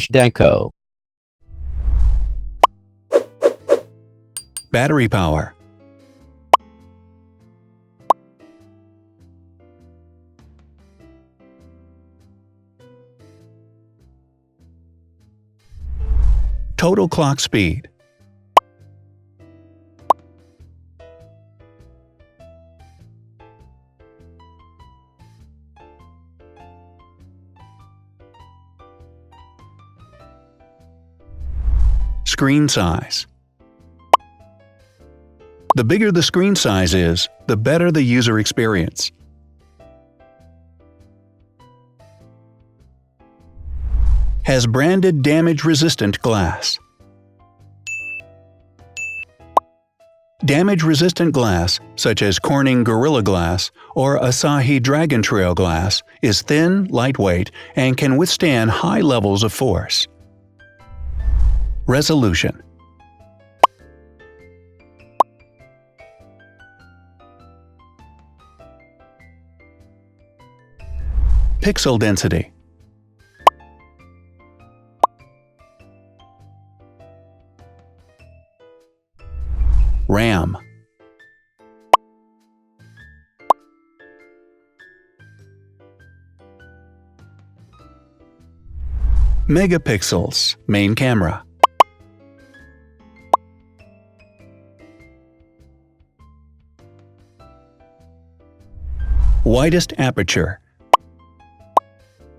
Zhdanko. Battery power. Total clock speed. Screen size. The bigger the screen size is, the better the user experience. Has branded damage-resistant glass. Damage-resistant glass, such as Corning Gorilla Glass or Asahi Dragon Trail glass, is thin, lightweight, and can withstand high levels of force. Resolution. Pixel density. RAM. Megapixels, main camera. Widest aperture.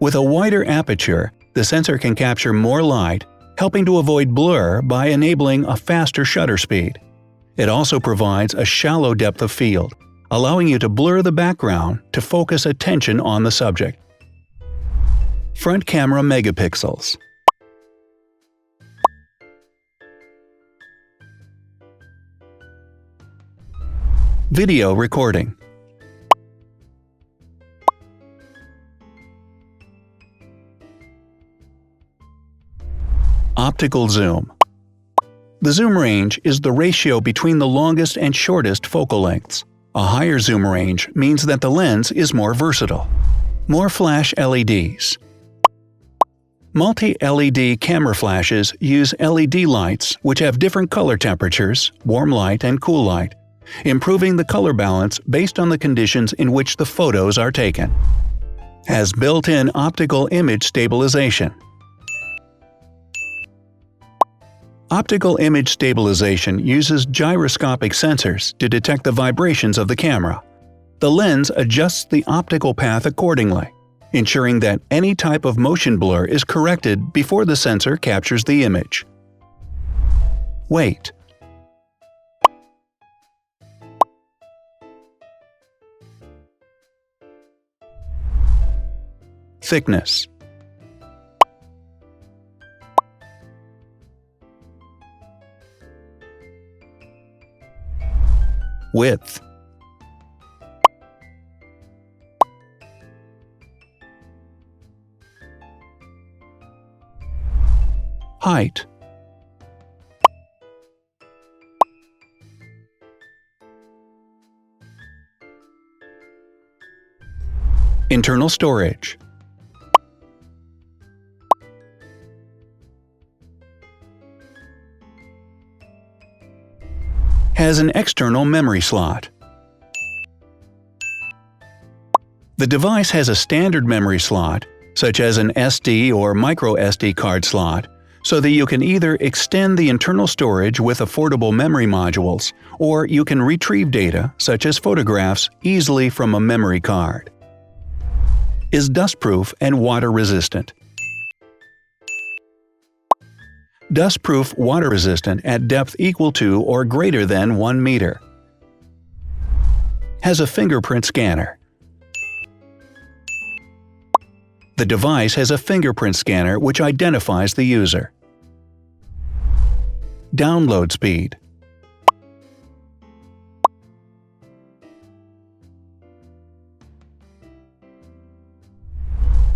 With a wider aperture, the sensor can capture more light, helping to avoid blur by enabling a faster shutter speed. It also provides a shallow depth of field, allowing you to blur the background to focus attention on the subject. Front camera megapixels. Video recording. Optical zoom. The zoom range is the ratio between the longest and shortest focal lengths. A higher zoom range means that the lens is more versatile. More flash LEDs. Multi-LED camera flashes use LED lights which have different color temperatures, warm light and cool light, improving the color balance based on the conditions in which the photos are taken. Has built-in optical image stabilization. Optical image stabilization uses gyroscopic sensors to detect the vibrations of the camera. The lens adjusts the optical path accordingly, ensuring that any type of motion blur is corrected before the sensor captures the image. Weight. Thickness. Width. Height. Internal storage. Has an external memory slot. The device has a standard memory slot, such as an SD or micro SD card slot, so that you can either extend the internal storage with affordable memory modules, or you can retrieve data, such as photographs, easily from a memory card. Is dustproof and water-resistant. Dustproof water-resistant at depth equal to or greater than 1 meter. Has a fingerprint scanner. The device has a fingerprint scanner which identifies the user. Download speed.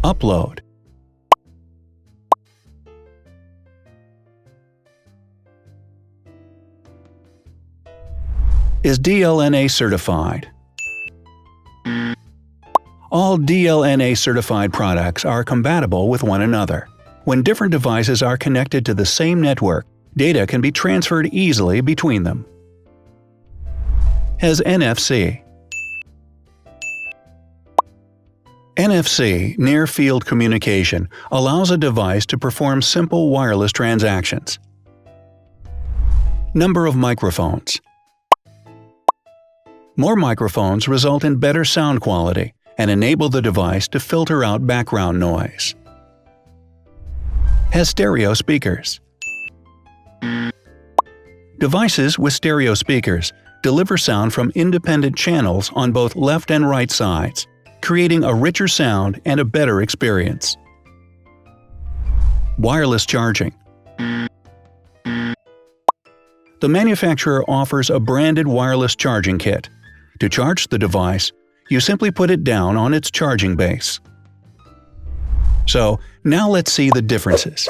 Upload. Is DLNA certified. All DLNA certified products are compatible with one another. When different devices are connected to the same network, data can be transferred easily between them. Has NFC. NFC, near-field communication, allows a device to perform simple wireless transactions. Number of microphones. More microphones result in better sound quality and enable the device to filter out background noise. Has stereo speakers. Devices with stereo speakers deliver sound from independent channels on both left and right sides, creating a richer sound and a better experience. Wireless charging. The manufacturer offers a branded wireless charging kit. To charge the device, you simply put it down on its charging base. So, now let's see the differences.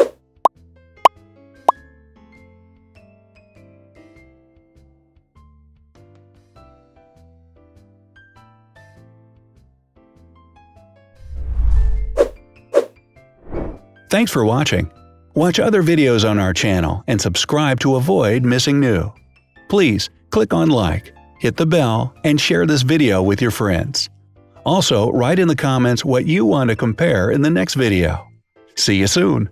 Thanks for watching. Watch other videos on our channel and subscribe to avoid missing new. Please click on like, hit the bell, and share this video with your friends. Also, write in the comments what you want to compare in the next video. See you soon!